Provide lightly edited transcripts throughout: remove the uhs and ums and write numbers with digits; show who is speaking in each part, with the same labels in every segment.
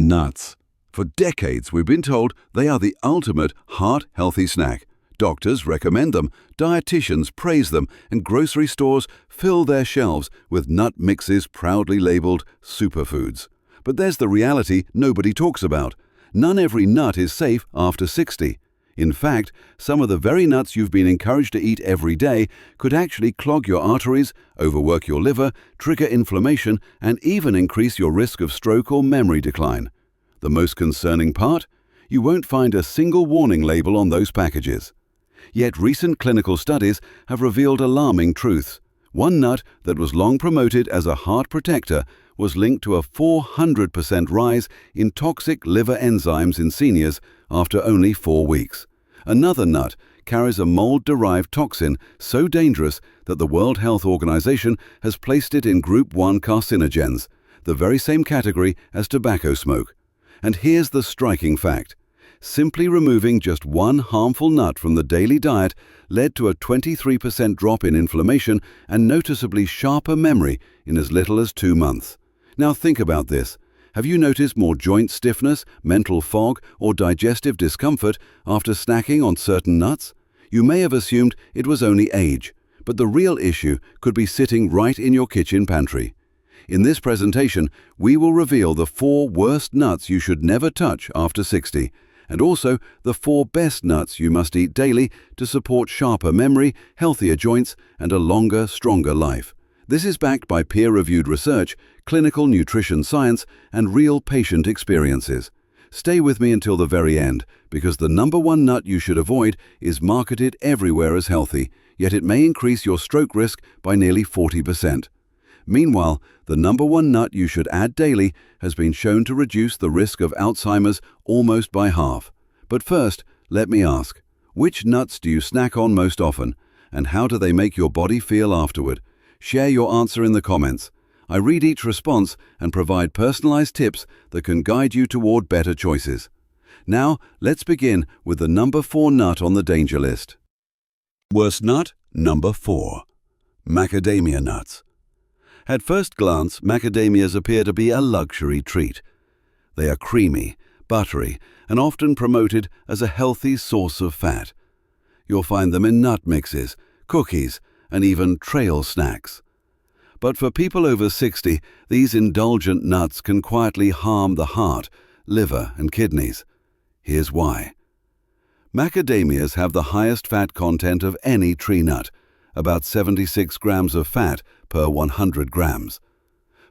Speaker 1: Nuts. For decades, we've been told they are the ultimate heart-healthy snack. Doctors recommend them, dietitians praise them, and grocery stores fill their shelves with nut mixes proudly labeled superfoods. But there's the reality nobody talks about. Not every nut is safe after 60. In fact, some of the very nuts you've been encouraged to eat every day could actually clog your arteries, overwork your liver, trigger inflammation, and even increase your risk of stroke or memory decline. The most concerning part? You won't find a single warning label on those packages. Yet recent clinical studies have revealed alarming truths. One nut that was long promoted as a heart protector was linked to a 400% rise in toxic liver enzymes in seniors after only 4 weeks. Another nut carries a mold-derived toxin so dangerous that the World Health Organization has placed it in Group 1 carcinogens, the very same category as tobacco smoke. And here's the striking fact. Simply removing just one harmful nut from the daily diet led to a 23% drop in inflammation and noticeably sharper memory in as little as 2 months. Now think about this. Have you noticed more joint stiffness, mental fog, or digestive discomfort after snacking on certain nuts? You may have assumed it was only age, but the real issue could be sitting right in your kitchen pantry. In this presentation, we will reveal the 4 worst nuts you should never touch after 60, and also the 4 best nuts you must eat daily to support sharper memory, healthier joints, and a longer, stronger life. This is backed by peer-reviewed research, clinical nutrition science, and real patient experiences. Stay with me until the very end, because the number 1 nut you should avoid is marketed everywhere as healthy, yet it may increase your stroke risk by nearly 40%. Meanwhile, the number 1 nut you should add daily has been shown to reduce the risk of Alzheimer's almost by half. But first, let me ask, which nuts do you snack on most often, and how do they make your body feel afterward? Share your answer in the comments. I read each response and provide personalized tips that can guide you toward better choices. Now, let's begin with the number 4 nut on the danger list. Worst nut, number 4. Macadamia nuts. At first glance, macadamias appear to be a luxury treat. They are creamy, buttery, and often promoted as a healthy source of fat. You'll find them in nut mixes, cookies, and even trail snacks. But for people over 60, these indulgent nuts can quietly harm the heart, liver, and kidneys. Here's why. Macadamias have the highest fat content of any tree nut, about 76 grams of fat per 100 grams.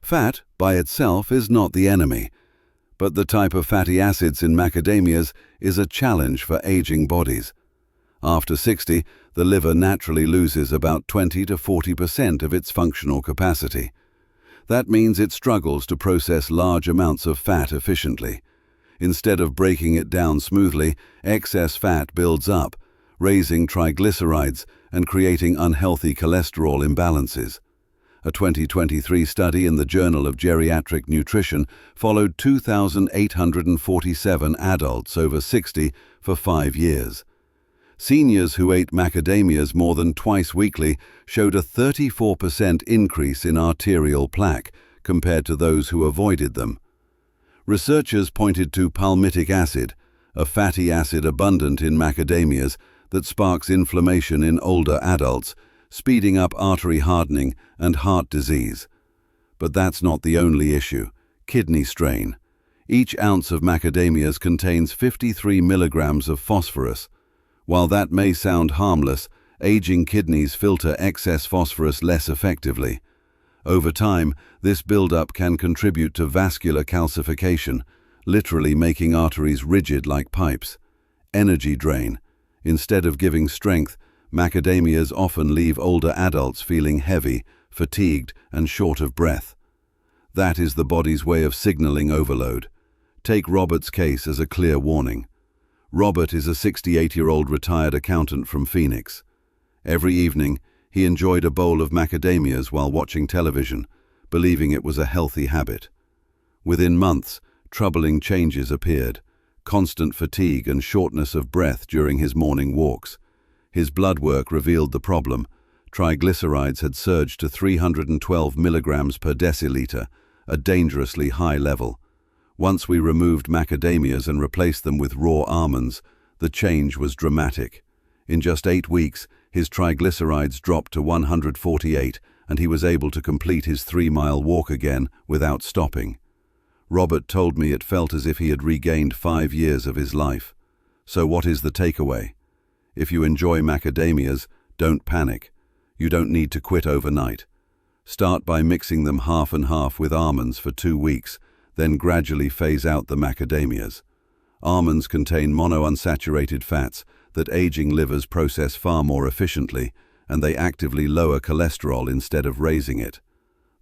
Speaker 1: Fat, by itself, is not the enemy, but the type of fatty acids in macadamias is a challenge for aging bodies. After 60, the liver naturally loses about 20 to 40% of its functional capacity. That means it struggles to process large amounts of fat efficiently. Instead of breaking it down smoothly, excess fat builds up, raising triglycerides and creating unhealthy cholesterol imbalances. A 2023 study in the Journal of Geriatric Nutrition followed 2,847 adults over 60 for 5 years. Seniors who ate macadamias more than twice weekly showed a 34% increase in arterial plaque compared to those who avoided them. Researchers pointed to palmitic acid, a fatty acid abundant in macadamias that sparks inflammation in older adults, speeding up artery hardening and heart disease. But that's not the only issue. Kidney strain. Each ounce of macadamias contains 53 milligrams of phosphorus. While that may sound harmless, aging kidneys filter excess phosphorus less effectively. Over time, this buildup can contribute to vascular calcification, literally making arteries rigid like pipes. Energy drain. Instead of giving strength, macadamias often leave older adults feeling heavy, fatigued, and short of breath. That is the body's way of signaling overload. Take Robert's case as a clear warning. Robert is a 68-year-old retired accountant from Phoenix. Every evening, he enjoyed a bowl of macadamias while watching television, believing it was a healthy habit. Within months, troubling changes appeared. Constant fatigue and shortness of breath during his morning walks. His blood work revealed the problem. Triglycerides had surged to 312 milligrams per deciliter, a dangerously high level. Once we removed macadamias and replaced them with raw almonds, the change was dramatic. In just 8 weeks, his triglycerides dropped to 148, and he was able to complete his 3-mile walk again without stopping. Robert told me it felt as if he had regained 5 years of his life. So what is the takeaway? If you enjoy macadamias, don't panic. You don't need to quit overnight. Start by mixing them half and half with almonds for 2 weeks, then gradually phase out the macadamias. Almonds contain monounsaturated fats that aging livers process far more efficiently, and they actively lower cholesterol instead of raising it.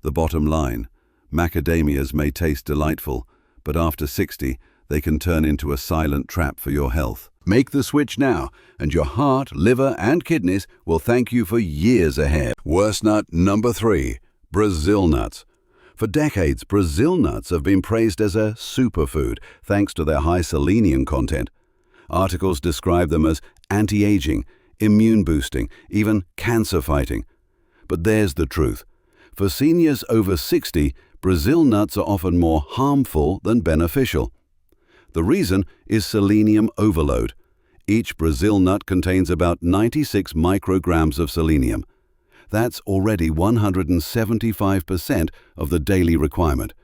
Speaker 1: The bottom line: macadamias may taste delightful, but after 60, they can turn into a silent trap for your health. Make the switch now, and your heart, liver, and kidneys will thank you for years ahead. Worst nut number 3, Brazil nuts. For decades, Brazil nuts have been praised as a superfood thanks to their high selenium content. Articles describe them as anti-aging, immune-boosting, even cancer-fighting. But there's the truth. For seniors over 60, Brazil nuts are often more harmful than beneficial. The reason is selenium overload. Each Brazil nut contains about 96 micrograms of selenium. That's already 175% of the daily requirement.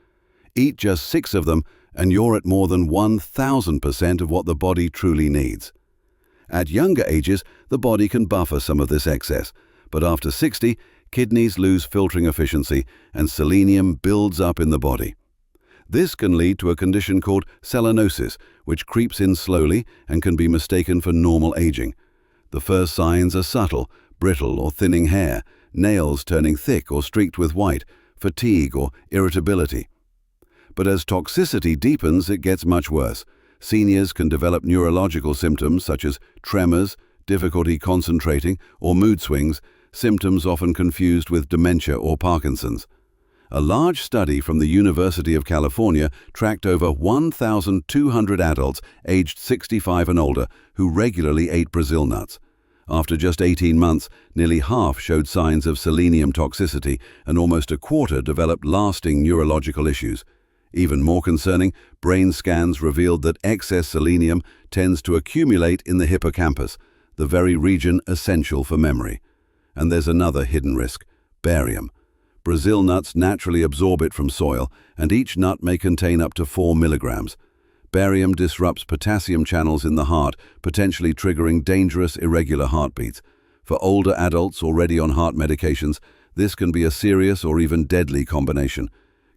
Speaker 1: Eat just 6 of them and you're at more than 1,000% of what the body truly needs. At younger ages, the body can buffer some of this excess, but after 60, kidneys lose filtering efficiency and selenium builds up in the body. This can lead to a condition called selenosis, which creeps in slowly and can be mistaken for normal aging. The first signs are subtle: brittle or thinning hair, nails turning thick or streaked with white, fatigue or irritability. But as toxicity deepens, it gets much worse. Seniors can develop neurological symptoms such as tremors, difficulty concentrating, or mood swings, symptoms often confused with dementia or Parkinson's. A large study from the University of California tracked over 1,200 adults aged 65 and older who regularly ate Brazil nuts. After just 18 months, nearly half showed signs of selenium toxicity and almost a quarter developed lasting neurological issues. Even more concerning, brain scans revealed that excess selenium tends to accumulate in the hippocampus, the very region essential for memory. And there's another hidden risk: barium. Brazil nuts naturally absorb it from soil, and each nut may contain up to 4 milligrams. Barium disrupts potassium channels in the heart, potentially triggering dangerous irregular heartbeats. For older adults already on heart medications, this can be a serious or even deadly combination.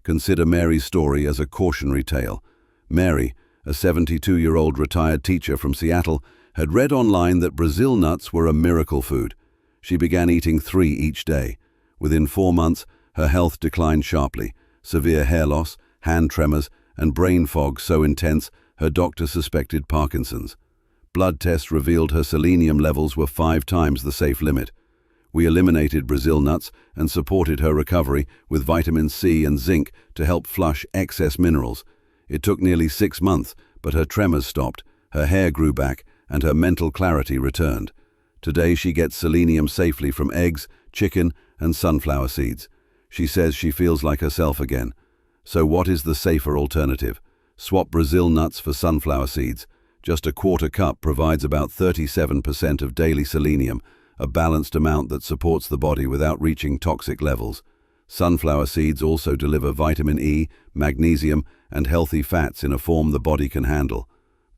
Speaker 1: Consider Mary's story as a cautionary tale. Mary, a 72-year-old retired teacher from Seattle, had read online that Brazil nuts were a miracle food. She began eating 3 each day. Within 4 months, her health declined sharply: severe hair loss, hand tremors, and brain fog so intense her doctor suspected Parkinson's. Blood tests revealed her selenium levels were 5 times the safe limit. We eliminated Brazil nuts and supported her recovery with vitamin C and zinc to help flush excess minerals. It took nearly 6 months, but her tremors stopped, her hair grew back, and her mental clarity returned. Today she gets selenium safely from eggs, chicken, and sunflower seeds. She says she feels like herself again. So what is the safer alternative? Swap Brazil nuts for sunflower seeds. Just a quarter cup provides about 37% of daily selenium, a balanced amount that supports the body without reaching toxic levels. Sunflower seeds also deliver vitamin E, magnesium, and healthy fats in a form the body can handle.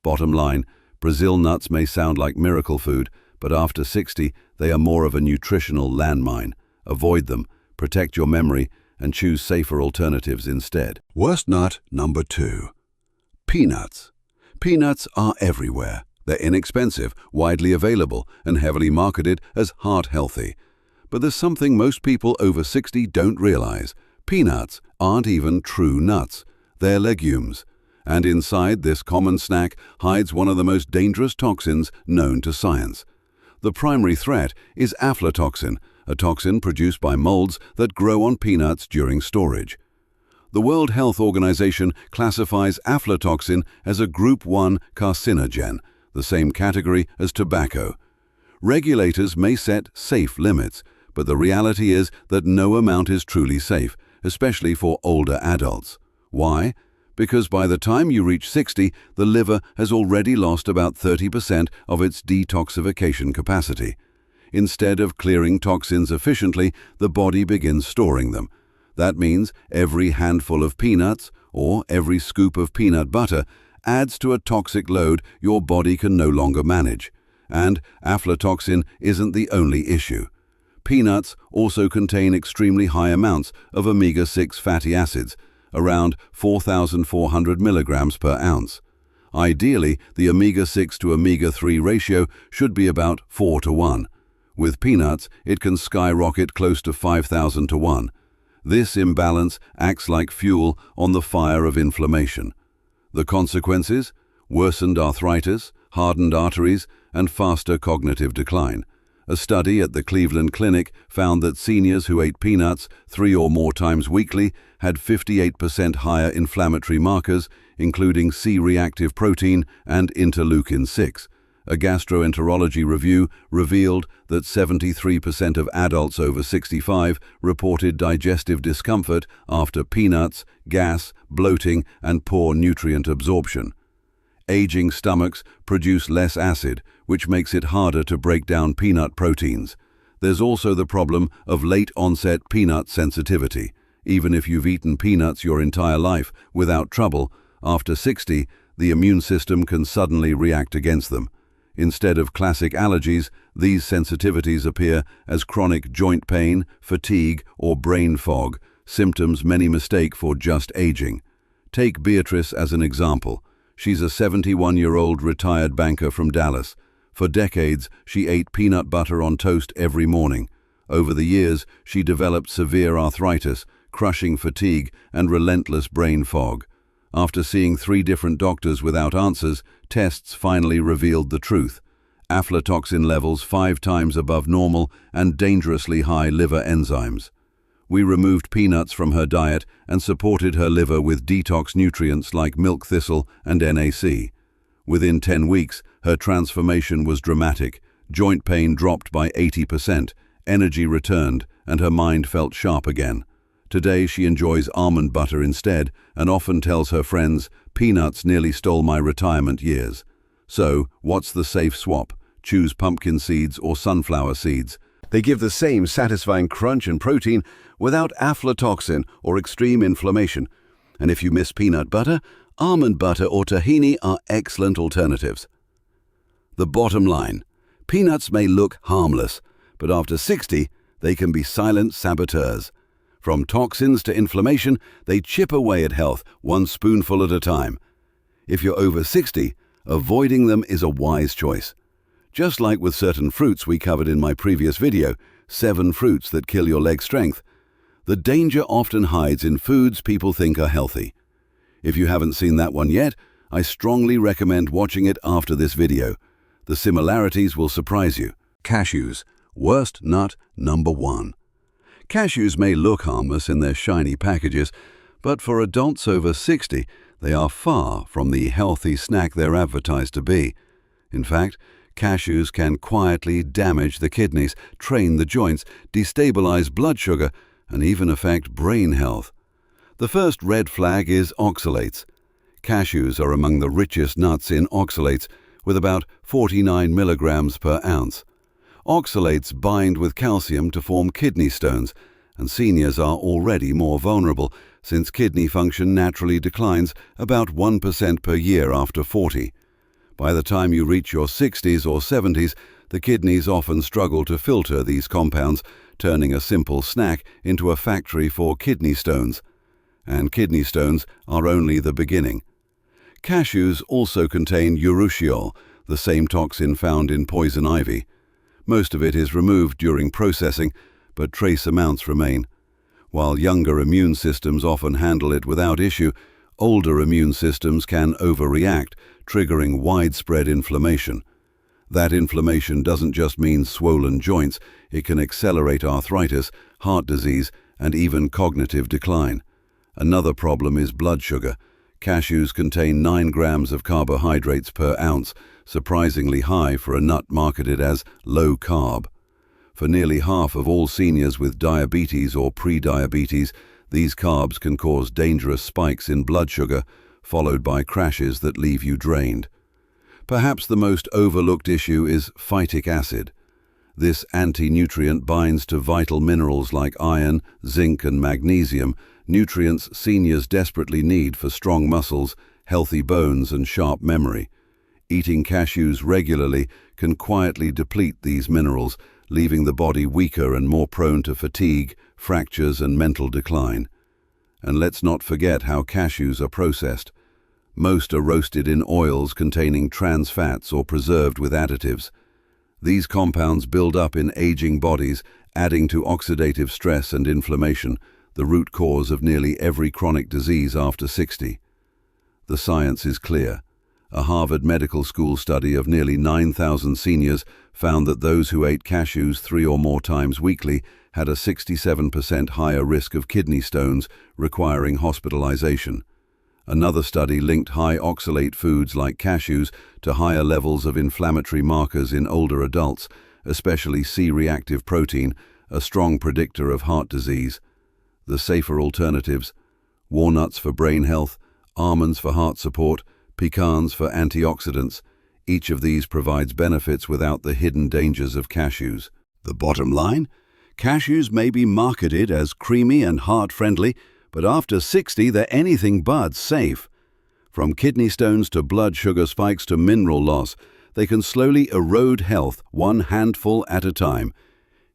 Speaker 1: Bottom line, Brazil nuts may sound like miracle food, but after 60, they are more of a nutritional landmine. Avoid them, protect your memory, and choose safer alternatives instead. Worst nut number 2. Peanuts. Peanuts are everywhere. They're inexpensive, widely available, and heavily marketed as heart-healthy. But there's something most people over 60 don't realize. Peanuts aren't even true nuts. They're legumes. And inside this common snack hides one of the most dangerous toxins known to science. The primary threat is aflatoxin, a toxin produced by molds that grow on peanuts during storage. The World Health Organization classifies aflatoxin as a Group 1 carcinogen, the same category as tobacco. Regulators may set safe limits, but the reality is that no amount is truly safe, especially for older adults. Why? because by the time you reach 60, the liver has already lost about 30% of its detoxification capacity. Instead of clearing toxins efficiently, the body begins storing them. That means every handful of peanuts or every scoop of peanut butter adds to a toxic load your body can no longer manage. And aflatoxin isn't the only issue. Peanuts also contain extremely high amounts of omega-6 fatty acids, around 4,400 milligrams per ounce. Ideally, the omega-6 to omega-3 ratio should be about 4 to 1. With peanuts, it can skyrocket close to 5,000 to 1. This imbalance acts like fuel on the fire of inflammation. The consequences? Worsened arthritis, hardened arteries, and faster cognitive decline. A study at the Cleveland Clinic found that seniors who ate peanuts 3 or more times weekly had 58% higher inflammatory markers, including C-reactive protein and interleukin-6. A gastroenterology review revealed that 73% of adults over 65 reported digestive discomfort after peanuts, gas, bloating, and poor nutrient absorption. Aging stomachs produce less acid, which makes it harder to break down peanut proteins. There's also the problem of late-onset peanut sensitivity. Even if you've eaten peanuts your entire life without trouble, after 60, the immune system can suddenly react against them. Instead of classic allergies, these sensitivities appear as chronic joint pain, fatigue, or brain fog, symptoms many mistake for just aging. Take Beatrice as an example. She's a 71-year-old retired banker from Dallas. For decades, she ate peanut butter on toast every morning. Over the years, she developed severe arthritis, crushing fatigue, and relentless brain fog. After seeing 3 different doctors without answers, tests finally revealed the truth. Aflatoxin levels 5 times above normal and dangerously high liver enzymes. We removed peanuts from her diet and supported her liver with detox nutrients like milk thistle and NAC. Within 10 weeks, her transformation was dramatic. Joint pain dropped by 80%, energy returned, and her mind felt sharp again. Today she enjoys almond butter instead and often tells her friends, "Peanuts nearly stole my retirement years." So, what's the safe swap? Choose pumpkin seeds or sunflower seeds. They give the same satisfying crunch and protein without aflatoxin or extreme inflammation. And if you miss peanut butter, almond butter or tahini are excellent alternatives. The bottom line: peanuts may look harmless, but after 60, they can be silent saboteurs. From toxins to inflammation, they chip away at health, one spoonful at a time. If you're over 60, avoiding them is a wise choice. Just like with certain fruits we covered in my previous video, 7 fruits that kill your leg strength, the danger often hides in foods people think are healthy. If you haven't seen that one yet, I strongly recommend watching it after this video. The similarities will surprise you. Cashews, worst nut number 1. Cashews may look harmless in their shiny packages, but for adults over 60, they are far from the healthy snack they're advertised to be. In fact, cashews can quietly damage the kidneys, train the joints, destabilize blood sugar, and even affect brain health. The first red flag is oxalates. Cashews are among the richest nuts in oxalates, with about 49 milligrams per ounce. Oxalates bind with calcium to form kidney stones, and seniors are already more vulnerable since kidney function naturally declines about 1% per year after 40. By the time you reach your 60s or 70s, the kidneys often struggle to filter these compounds, turning a simple snack into a factory for kidney stones. And kidney stones are only the beginning. Cashews also contain urushiol, the same toxin found in poison ivy. Most of it is removed during processing, but trace amounts remain. While younger immune systems often handle it without issue, older immune systems can overreact, triggering widespread inflammation. That inflammation doesn't just mean swollen joints, it can accelerate arthritis, heart disease, and even cognitive decline. Another problem is blood sugar. Cashews contain 9 grams of carbohydrates per ounce, surprisingly high for a nut marketed as low carb. For nearly half of all seniors with diabetes or pre-diabetes, these carbs can cause dangerous spikes in blood sugar, followed by crashes that leave you drained. Perhaps the most overlooked issue is phytic acid. This anti-nutrient binds to vital minerals like iron, zinc and magnesium, nutrients seniors desperately need for strong muscles, healthy bones and sharp memory. Eating cashews regularly can quietly deplete these minerals, leaving the body weaker and more prone to fatigue, fractures and mental decline. And let's not forget how cashews are processed. Most are roasted in oils containing trans fats or preserved with additives. These compounds build up in aging bodies, adding to oxidative stress and inflammation, the root cause of nearly every chronic disease after 60. The science is clear. A Harvard Medical School study of nearly 9,000 seniors found that those who ate cashews 3 or more times weekly had a 67% higher risk of kidney stones requiring hospitalization. Another study linked high oxalate foods like cashews to higher levels of inflammatory markers in older adults, especially C-reactive protein, a strong predictor of heart disease. The safer alternatives: walnuts for brain health, almonds for heart support, pecans for antioxidants. Each of these provides benefits without the hidden dangers of cashews. The bottom line? Cashews may be marketed as creamy and heart-friendly, but after 60 they're anything but safe. From kidney stones to blood sugar spikes to mineral loss, they can slowly erode health one handful at a time.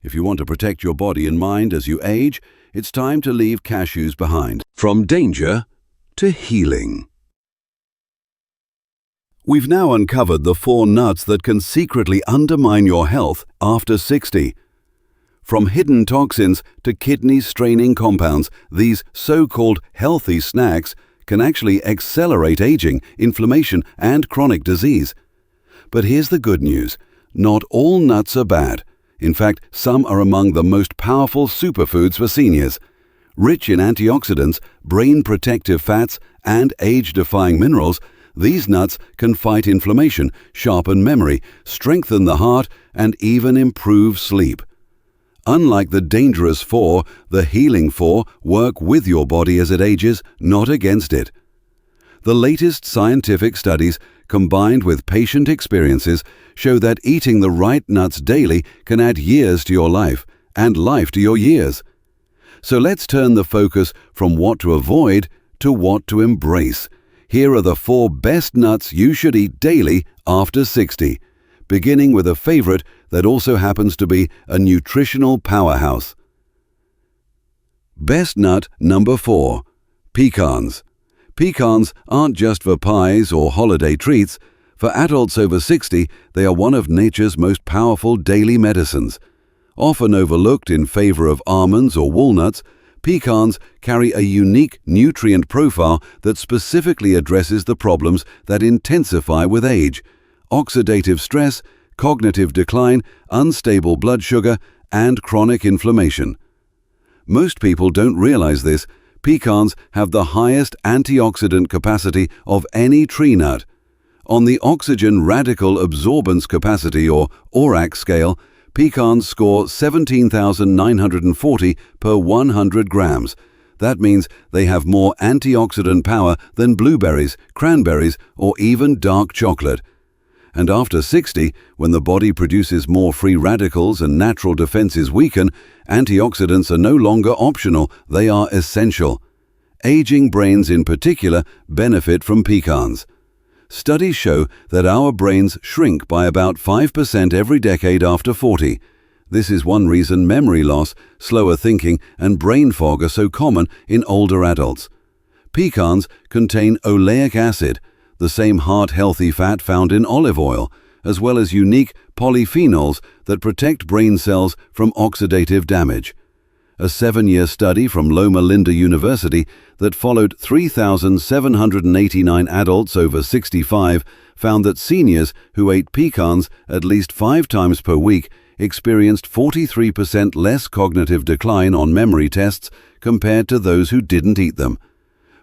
Speaker 1: If you want to protect your body and mind as you age, it's time to leave cashews behind. From danger to healing. We've now uncovered the 4 nuts that can secretly undermine your health after 60. From hidden toxins to kidney-straining compounds, these so-called healthy snacks can actually accelerate aging, inflammation, and chronic disease. But here's the good news. Not all nuts are bad. In fact, some are among the most powerful superfoods for seniors. Rich in antioxidants, brain-protective fats, and age-defying minerals, these nuts can fight inflammation, sharpen memory, strengthen the heart, and even improve sleep. Unlike the dangerous 4, the healing 4 work with your body as it ages, not against it. The latest scientific studies, combined with patient experiences, show that eating the right nuts daily can add years to your life and life to your years. So let's turn the focus from what to avoid to what to embrace. Here are the 4 best nuts you should eat daily after 60, beginning with a favorite that also happens to be a nutritional powerhouse. Best nut number 4, pecans. Pecans aren't just for pies or holiday treats. For adults over 60, they are one of nature's most powerful daily medicines. Often overlooked in favor of almonds or walnuts, pecans carry a unique nutrient profile that specifically addresses the problems that intensify with age: oxidative stress, cognitive decline, unstable blood sugar, and chronic inflammation. Most people don't realize this. Pecans have the highest antioxidant capacity of any tree nut. On the oxygen radical absorbance capacity, or ORAC scale, pecans score 17,940 per 100 grams. That means they have more antioxidant power than blueberries, cranberries, or even dark chocolate. And after 60, when the body produces more free radicals and natural defenses weaken, antioxidants are no longer optional, they are essential. Aging brains in particular benefit from pecans. Studies show that our brains shrink by about 5% every decade after 40. This is one reason memory loss, slower thinking, and brain fog are so common in older adults. Pecans contain oleic acid, the same heart-healthy fat found in olive oil, as well as unique polyphenols that protect brain cells from oxidative damage. A 7-year study from Loma Linda University that followed 3,789 adults over 65 found that seniors who ate pecans at least 5 times per week experienced 43% less cognitive decline on memory tests compared to those who didn't eat them.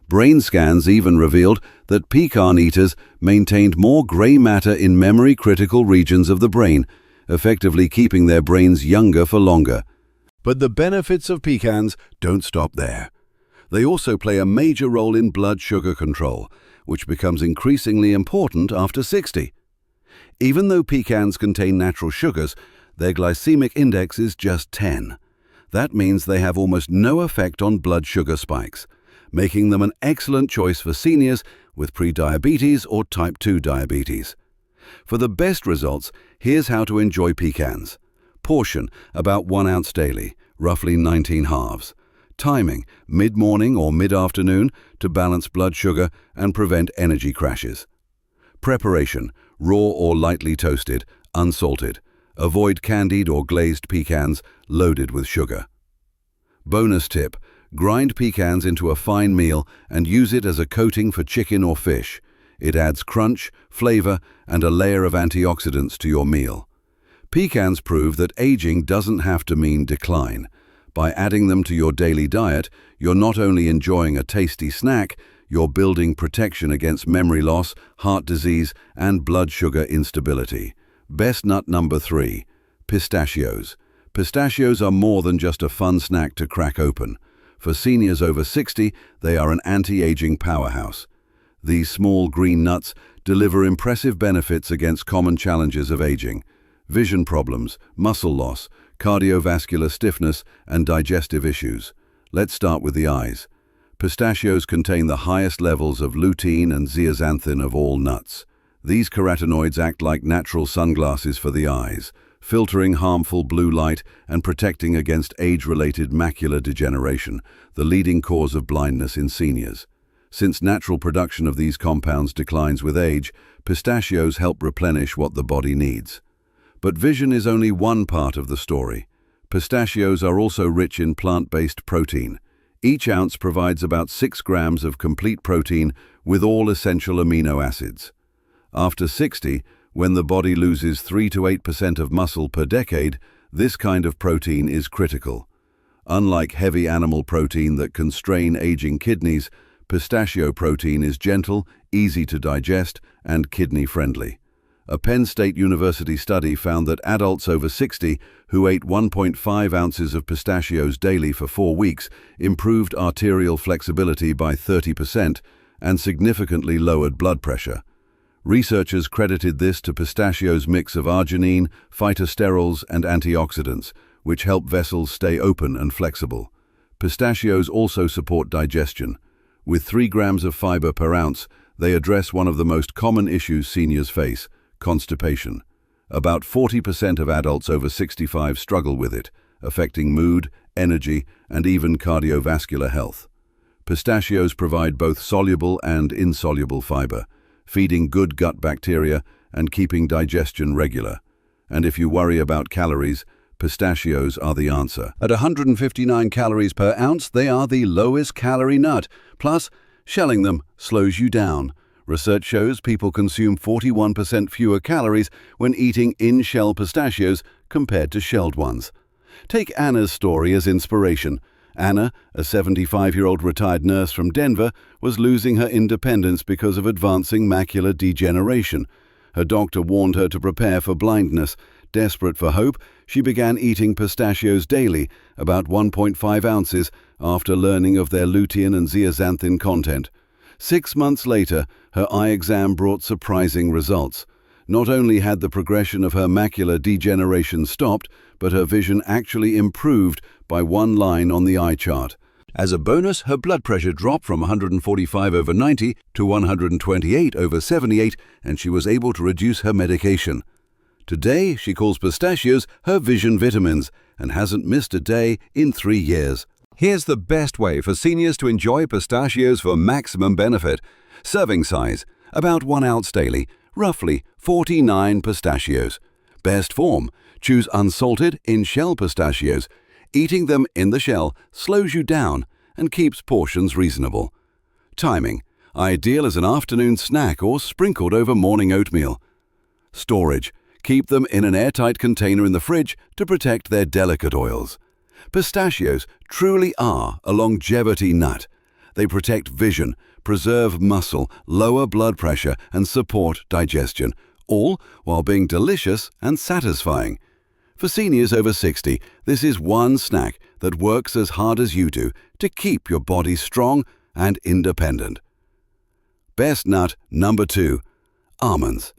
Speaker 1: Brain scans even revealed that pecan eaters maintained more gray matter in memory-critical regions of the brain, effectively keeping their brains younger for longer. But the benefits of pecans don't stop there. They also play a major role in blood sugar control. which becomes increasingly important after 60. Even though pecans contain natural sugars, their glycemic index is just 10. That means they have almost no effect on blood sugar spikes, making them an excellent choice for seniors with prediabetes or type 2 diabetes. For the best results, here's how to enjoy pecans. Portion, about 1 ounce daily, roughly 19 halves. Timing, mid-morning or mid-afternoon to balance blood sugar and prevent energy crashes. Preparation, raw or lightly toasted, unsalted. Avoid candied or glazed pecans loaded with sugar. Bonus tip, grind pecans into a fine meal and use it as a coating for chicken or fish. It adds crunch, flavor, and a layer of antioxidants to your meal. Pecans prove that aging doesn't have to mean decline. By adding them to your daily diet, you're not only enjoying a tasty snack, you're building protection against memory loss, heart disease, and blood sugar instability. Best nut number 3, pistachios. Pistachios are more than just a fun snack to crack open. For seniors over 60, they are an anti-aging powerhouse. These small green nuts deliver impressive benefits against common challenges of aging: vision problems, muscle loss, cardiovascular stiffness, and digestive issues. Let's start with the eyes. Pistachios contain the highest levels of lutein and zeaxanthin of all nuts. These carotenoids act like natural sunglasses for the eyes, filtering harmful blue light and protecting against age-related macular degeneration, the leading cause of blindness in seniors. Since natural production of these compounds declines with age, pistachios help replenish what the body needs. But vision is only one part of the story. Pistachios are also rich in plant-based protein. Each ounce provides about 6 grams of complete protein with all essential amino acids. After 60, when the body loses 3 to 8% of muscle per decade, this kind of protein is critical. Unlike heavy animal protein that can strain aging kidneys, pistachio protein is gentle, easy to digest, and kidney-friendly. A Penn State University study found that adults over 60 who ate 1.5 ounces of pistachios daily for 4 weeks improved arterial flexibility by 30% and significantly lowered blood pressure. Researchers credited this to pistachios' mix of arginine, phytosterols, and antioxidants, which help vessels stay open and flexible. Pistachios also support digestion. With 3 grams of fiber per ounce, they address one of the most common issues seniors face: constipation. About 40% of adults over 65 struggle with it, affecting mood, energy, and even cardiovascular health. Pistachios provide both soluble and insoluble fiber, feeding good gut bacteria and keeping digestion regular. And if you worry about calories, pistachios are the answer. At 159 calories per ounce, they are the lowest calorie nut. Plus, shelling them slows you down. Research shows people consume 41% fewer calories when eating in-shell pistachios compared to shelled ones. Take Anna's story as inspiration. Anna, a 75-year-old retired nurse from Denver, was losing her independence because of advancing macular degeneration. Her doctor warned her to prepare for blindness. Desperate for hope, she began eating pistachios daily, about 1.5 ounces, after learning of their lutein and zeaxanthin content. 6 months later, her eye exam brought surprising results. Not only had the progression of her macular degeneration stopped, but her vision actually improved by 1 line on the eye chart. As a bonus, her blood pressure dropped from 145/90 to 128/78, and she was able to reduce her medication. Today, she calls pistachios her vision vitamins and hasn't missed a day in 3 years. Here's the best way for seniors to enjoy pistachios for maximum benefit. Serving size, about 1 ounce daily, roughly 49 pistachios. Best form, choose unsalted in-shell pistachios. Eating them in the shell slows you down and keeps portions reasonable. Timing, ideal as an afternoon snack or sprinkled over morning oatmeal. Storage, keep them in an airtight container in the fridge to protect their delicate oils. Pistachios truly are a longevity nut. They protect vision, preserve muscle, lower blood pressure, and support digestion, all while being delicious and satisfying. For seniors over 60, this is one snack that works as hard as you do to keep your body strong and independent. Best nut number 2. Almonds.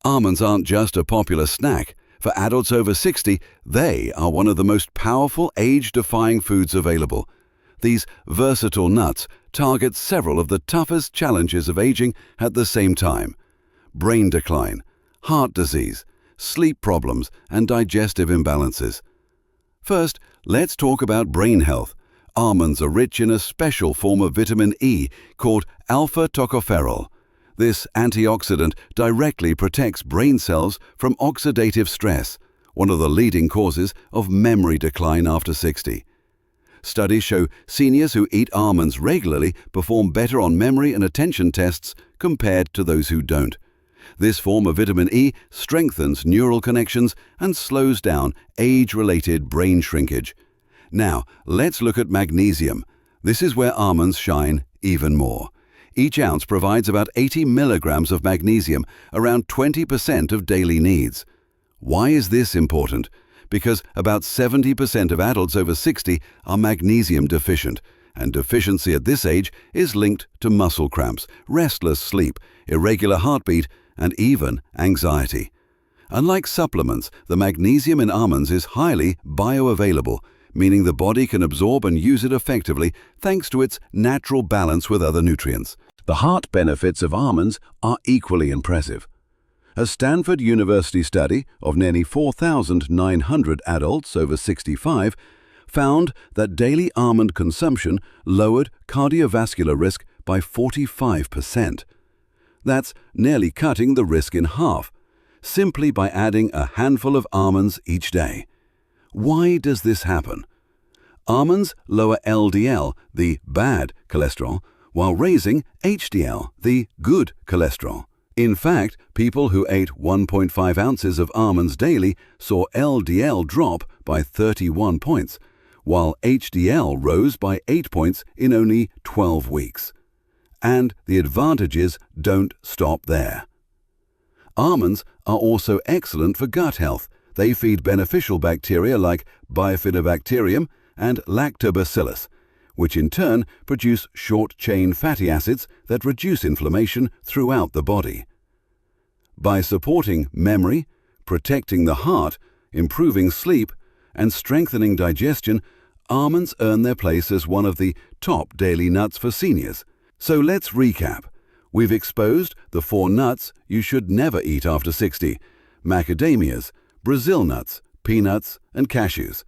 Speaker 1: Almonds aren't just a popular snack. For adults over 60, they are one of the most powerful age-defying foods available. These versatile nuts target several of the toughest challenges of aging at the same time: brain decline, heart disease, sleep problems, and digestive imbalances. First, let's talk about brain health. Almonds are rich in a special form of vitamin E called alpha-tocopherol. This antioxidant directly protects brain cells from oxidative stress, one of the leading causes of memory decline after 60. Studies show seniors who eat almonds regularly perform better on memory and attention tests compared to those who don't. This form of vitamin E strengthens neural connections and slows down age-related brain shrinkage. Now, let's look at magnesium. This is where almonds shine even more. Each ounce provides about 80 milligrams of magnesium, around 20% of daily needs. Why is this important? Because about 70% of adults over 60 are magnesium deficient, and deficiency at this age is linked to muscle cramps, restless sleep, irregular heartbeat, and even anxiety. Unlike supplements, the magnesium in almonds is highly bioavailable, meaning the body can absorb and use it effectively thanks to its natural balance with other nutrients. The heart benefits of almonds are equally impressive. A Stanford University study of nearly 4,900 adults over 65 found that daily almond consumption lowered cardiovascular risk by 45%. That's nearly cutting the risk in half, simply by adding a handful of almonds each day. Why does this happen? Almonds lower LDL, the bad cholesterol, while raising HDL, the good cholesterol. In fact, people who ate 1.5 ounces of almonds daily saw LDL drop by 31 points, while HDL rose by 8 points in only 12 weeks. And the advantages don't stop there. Almonds are also excellent for gut health. They feed beneficial bacteria like Bifidobacterium and Lactobacillus, which in turn produce short-chain fatty acids that reduce inflammation throughout the body. By supporting memory, protecting the heart, improving sleep, and strengthening digestion, almonds earn their place as one of the top daily nuts for seniors. So let's recap. We've exposed the 4 nuts you should never eat after 60: macadamias, Brazil nuts, peanuts, and cashews.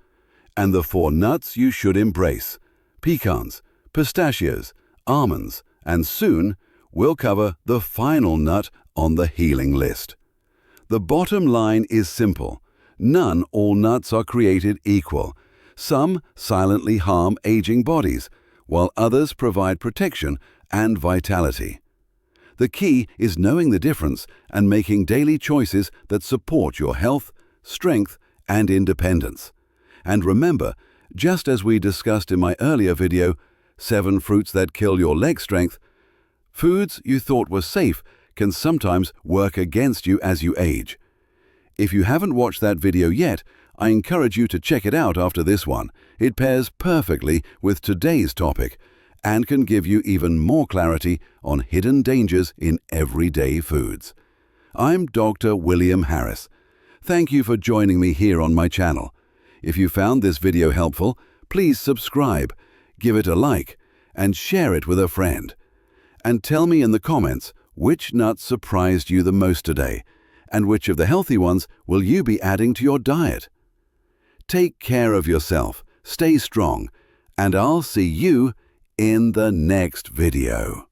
Speaker 1: And the 4 nuts you should embrace: pecans, pistachios, almonds, and soon we'll cover the final nut on the healing list. The bottom line is simple. None all nuts are created equal. Some silently harm aging bodies, while others provide protection and vitality. The key is knowing the difference and making daily choices that support your health, strength, and independence. And remember, just as we discussed in my earlier video, 7 fruits that kill your leg strength, foods you thought were safe can sometimes work against you as you age. If you haven't watched that video yet, I encourage you to check it out after this one. It pairs perfectly with today's topic and can give you even more clarity on hidden dangers in everyday foods. I'm Dr. William Harris. Thank you for joining me here on my channel. If you found this video helpful, please subscribe, give it a like, and share it with a friend. And tell me in the comments which nut surprised you the most today, and which of the healthy ones will you be adding to your diet? Take care of yourself, stay strong, and I'll see you in the next video.